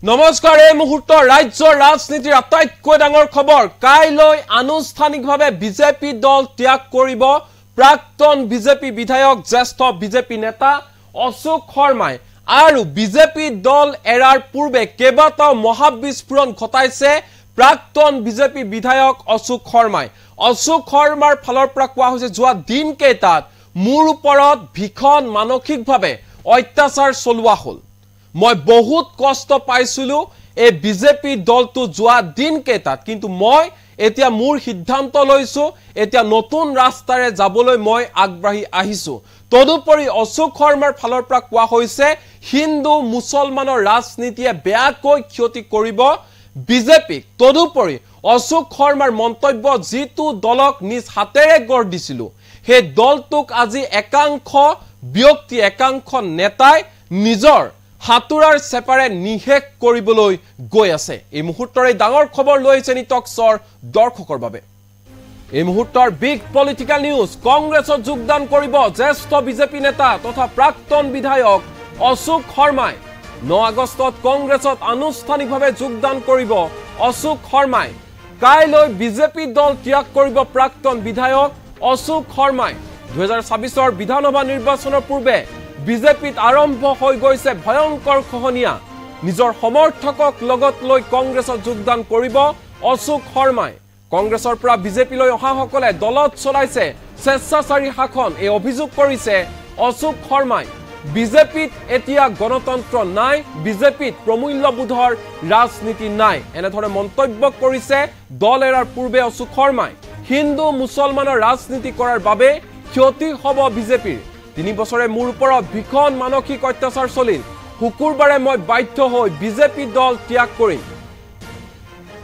নমস্কাৰ এই মুহূৰ্তৰ ৰাজ্যৰ ৰাজনীতিৰ আটাইতকৈ ডাঙৰ খবৰ কাইলৈ আনুষ্ঠানিকভাৱে বিজেপি দল ত্যাগ কৰিব প্ৰাক্তন বিজেপি বিধায়ক জ্যেষ্ঠ বিজেপি নেতা অশোক শৰ্মাই আৰু বিজেপি দল এৰাৰ পূৰ্বে কেইবাটাও মহাবিস্ফোৰণ ঘটাইছে প্ৰাক্তন বিজেপি বিধায়ক অশোক শৰ্মাৰ ফালৰ পৰা কোৱা হৈছে যোৱা দিন কেইটাত মোৰ ওপৰত ভীষণ মানসিকভাৱে অত্যাচাৰ চলোৱা হ'ল মই বহুত কষ্ট পাইছিলো এই বিজেপি দলটো যোৱা দিন কেইটাত কিন্তু মই এতিয়া মোৰ সিদ্ধান্ত লৈছো এতিয়া নতুন ৰাস্তাৰে যাবলৈ মই আগবাঢ়ি আহিছো তদুপৰি অশোক শৰ্মাৰ ফালৰ পৰা কোৱা হৈছে হিন্দু মুছলমানৰ ৰাজনীতিয়ে বেয়াকৈ ক্ষতি কৰিব বিজেপিক তদুপৰি অশোক শৰ্মাৰ মন্তব্য যিটো দলক নিজ হাতেৰে গঢ় দিছিল সেই দলটোক আজি একাংশ ব্যক্তি একাংশ নেতাই নিজৰ হাতুৰাৰ চেপাৰে নিহেক কৰিবলৈ গৈ আছে এই মুহূৰ্তৰ এই ডাঙৰ খবৰ লৈ আহিছে নিটক্সৰ দৰ্শকৰ বাবে এই মুহূৰ্তৰ বিগ পলিটিক্যাল নিউজ কংগ্ৰেছত যোগদান কৰিব জ্যেষ্ঠ বিজেপি নেতা তথা প্ৰাক্তন বিধায়ক অশোক শৰ্মাই 9 আগষ্টত কংগ্ৰেছত আনুষ্ঠানিকভাৱে যোগদান কৰিব অশোক শৰ্মাই কাইলৈ বিজেপি দল ত্যাগ কৰিব প্ৰাক্তন বিধায়ক অশোক শৰ্মাই 2026 বিধানসভা নিৰ্বাচনৰ পূৰ্বে বিজেপিত আৰম্ভ হৈ গৈছে ভয়ংকৰ খহনীয়া নিজৰ সমৰ্থকক লগত লৈ কংগ্ৰেছত যোগদান কৰিব অশোক শৰ্মাই কংগ্ৰেছৰ পৰা বিজেপিলৈ অহাসকলে দলত চলাইছে স্বেচ্ছাচাৰী শাসন এই অভিযোগ কৰিছে অশোক শৰ্মাই বিজেপিত এতিয়া গণতন্ত্ৰ নাই বিজেপিত প্ৰমূল্যবোধৰ ৰাজনীতি নাই এনেধৰণে মন্তব্য কৰিছে দল এৰাৰ পূৰ্বে অশোক শৰ্মাই হিন্দু মুছলমানৰ ৰাজনীতি কৰাৰ বাবে ক্ষতি হ'ব বিজেপিৰ 3 বছৰে মোৰ ওপৰত ভীষণ মানসিক অত্যাচাৰ চলিল শুকুৰবাৰে মই বাধ্য হৈ বিজেপি দল ত্যাগ কৰিম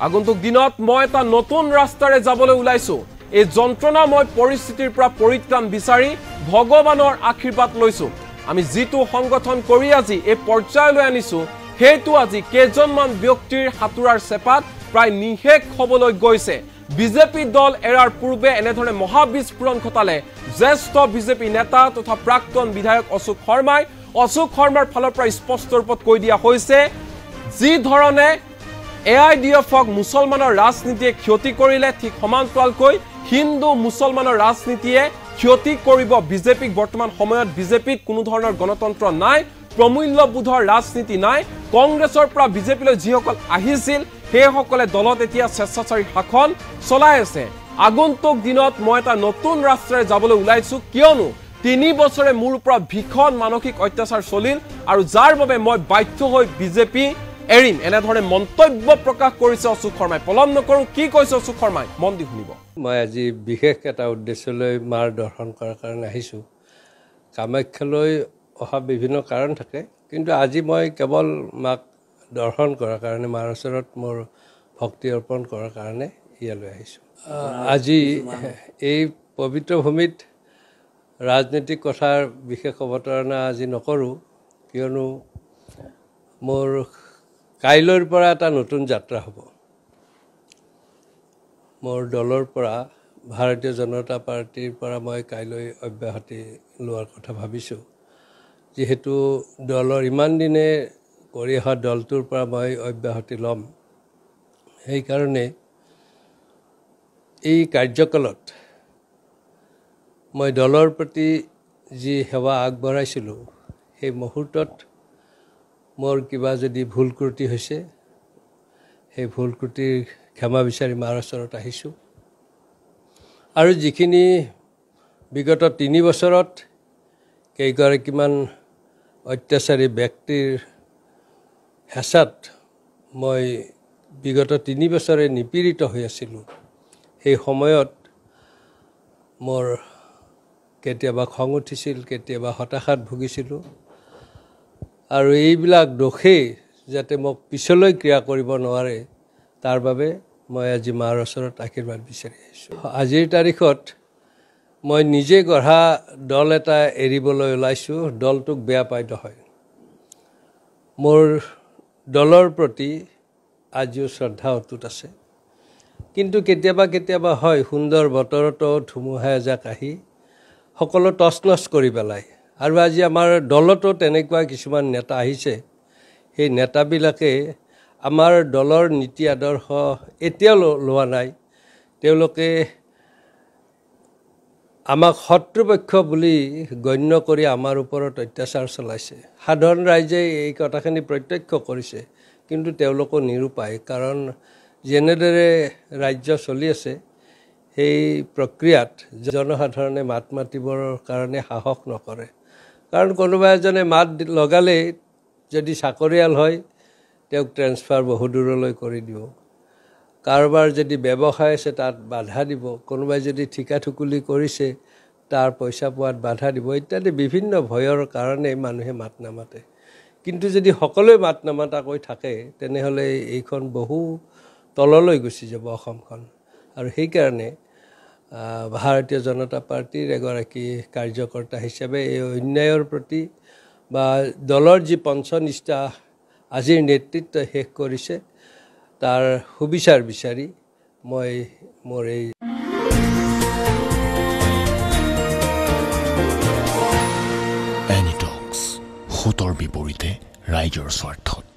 আগন্তুক দিনত মই এটা নতুন ৰাস্তাৰে যাবলৈ ওলাইছো এই যন্ত্ৰণাময় পৰিস্থিতিৰ পৰা পৰিত্ৰাণ বিচাৰি ভগৱানৰ আশীৰ্বাদ লৈছো আমি যিটো সংগঠন কৰি আজি এই পৰ্যায়লৈ আনিছো হেতু আজি কেজনমান ব্যক্তিৰ হাতুৰাৰ চেপাত প্ৰায় নিহেক হ'বলৈ গৈছে বিজেপি দল এৰাৰ পূৰ্বে এনেধৰণে মহাবিস্ফোৰণ ঘটালে জ্যেষ্ঠ বিজেপি নেতা তথা প্ৰাক্তন বিধায়ক অশোক শৰ্মাৰ ফালৰ পৰা স্পষ্ট ৰূপত কৈ দিয়া হৈছে যি ধৰণে এআইডিএফক মুছলমানৰ ৰাজনীতিয়ে ক্ষতি কৰিলে ঠিক সমান্তৰালকৈ হিন্দু মুছলমানৰ ৰাজনীতিয়ে ক্ষতি কৰিব বিজেপিক বৰ্তমান সময়ত বিজেপিত কোনো ধৰণৰ গণতন্ত্ৰ নাই প্ৰমূল্যবোধৰ ৰাজনীতি নাই কংগ্ৰেছৰ পৰা বিজেপিলৈ যিসকল আহিছিল সেইসকলে দলত এতিয়া স্বেচ্ছাচাৰী শাসন চলাই আছে আগন্তুক দিনত মই এটা নতুন ৰাস্তাৰে যাবলৈ ওলাইছো কিয়নো 3 বছৰে মোৰ ওপৰত ভীষণ মানসিক অত্যাচাৰ চলিল আৰু যাৰ বাবে মই বাধ্য হৈ বিজেপি এৰিম এনেধৰণে মন্তব্য প্ৰকাশ কৰিছে অশোক শৰ্মাই পলম নকৰো কি কৈছে অশোক শৰ্মাই মন দি শুনিব মই আজি বিশেষ এটা উদ্দেশ্যলৈ মাৰ দৰ্শন কৰাৰ কাৰণে আহিছো কামাখ্যালৈ অহা বিভিন্ন কাৰণ থাকে কিন্তু আজি মই কেৱল মাক দৰ্শন কৰাৰ কাৰণে মাৰ ওচৰত মোৰ ভক্তি অৰ্পণ কৰাৰ কাৰণে ইয়ালৈ আহিছো আজি এই পবিত্ৰ ভূমিত ৰাজনৈতিক কথাৰ বিশেষ অৱতাৰণা আজি নকৰো কিয়নো মোৰ কাইলৈৰ পৰা এটা নতুন যাত্ৰা হ'ব মোৰ দলৰ পৰা ভাৰতীয় জনতা পাৰ্টিৰ পৰা মই কাইলৈ অব্যাহতি লোৱাৰ কথা ভাবিছো যেহেতু দলৰ ইমান দিনে কৰি অহা দলটোৰ পৰা মই অব্যাহতি ল'ম সেইকাৰণে এই কাৰ্যকালত মই দলৰ প্ৰতি যি সেৱা আগবঢ়াইছিলোঁ সেই মুহূৰ্তত মোৰ কিবা যদি ভুল ত্ৰুটি হৈছে সেই ভুল ত্ৰুটিৰ ক্ষমা বিচাৰি মাৰ ওচৰত আহিছোঁ আৰু যিখিনি বিগত 3 বছৰত কেইগৰাকীমান অত্যাচাৰী ব্যক্তিৰ হেঁচাত মই বিগত 3 বছৰে নিপীড়িত হৈ আছিলোঁ সেই সময়ত মোৰ কেতিয়াবা খং উঠিছিল কেতিয়াবা হতাশাত ভুগিছিলোঁ আৰু এইবিলাক দোষেই যাতে মোক পিছলৈ ক্ৰিয়া কৰিব নোৱাৰে তাৰ বাবে মই আজি মাৰ ওচৰত আশীৰ্বাদ বিচাৰি আহিছোঁ আজিৰ তাৰিখত মই নিজে গঢ়া দল এটা এৰিবলৈ ওলাইছোঁ দলটোক বেয়া পাই নহয় মোৰ দলৰ প্ৰতি আজিও শ্ৰদ্ধা অটুট আছে কিন্তু কেতিয়াবা হয় সুন্দৰ বতৰতো ধুমুহা এজাক আহি সকলো তছনছ কৰি পেলায় আৰু আজি আমাৰ দলতো তেনেকুৱা কিছুমান নেতা আহিছে সেই নেতাবিলাকে আমাৰ দলৰ নীতি আদৰ্শ এতিয়াও লোৱা নাই তেওঁলোকে আমাক শত্ৰুপক্ষ বুলি গণ্য কৰি আমাৰ ওপৰত অত্যাচাৰ চলাইছে সাধাৰণ ৰাইজে এই কথাখিনি প্ৰত্যক্ষ কৰিছে কিন্তু তেওঁলোকো নিৰূপায় কাৰণ যেনেদৰে ৰাজ্য চলি আছে সেই প্ৰক্ৰিয়াত জনসাধাৰণে মাত মাতিবৰ কাৰণে সাহস নকৰে কাৰণ কোনোবা এজনে মাত লগালে যদি চাকৰিয়াল হয় তেওঁক ট্ৰেন্সফাৰ বহু দূৰলৈ কৰি দিব কাৰোবাৰ যদি ব্যৱসায় আছে তাত বাধা দিব কোনোবাই যদি ঠিকা ঠুকুলি কৰিছে তাৰ পইচা পোৱাত বাধা দিব ইত্যাদি বিভিন্ন ভয়ৰ কাৰণে মানুহে মাত নামাতে কিন্তু যদি সকলোৱে মাত নামাতাকৈ থাকে তেনেহ'লে এইখন বহু তললৈ গুচি যাব অসমখন আৰু সেইকাৰণে ভাৰতীয় জনতা পাৰ্টিৰ এগৰাকী কাৰ্যকৰ্তা হিচাপে এই অন্যায়ৰ প্ৰতি বা দলৰ যি পঞ্চনিষ্ঠা আজিৰ নেতৃত্ব শেষ কৰিছে তাৰ সুবিচাৰ বিচাৰি মই মোৰ এই এনিটক্স হুতৰ বিপৰীতে ৰাইজৰ স্বাৰ্থত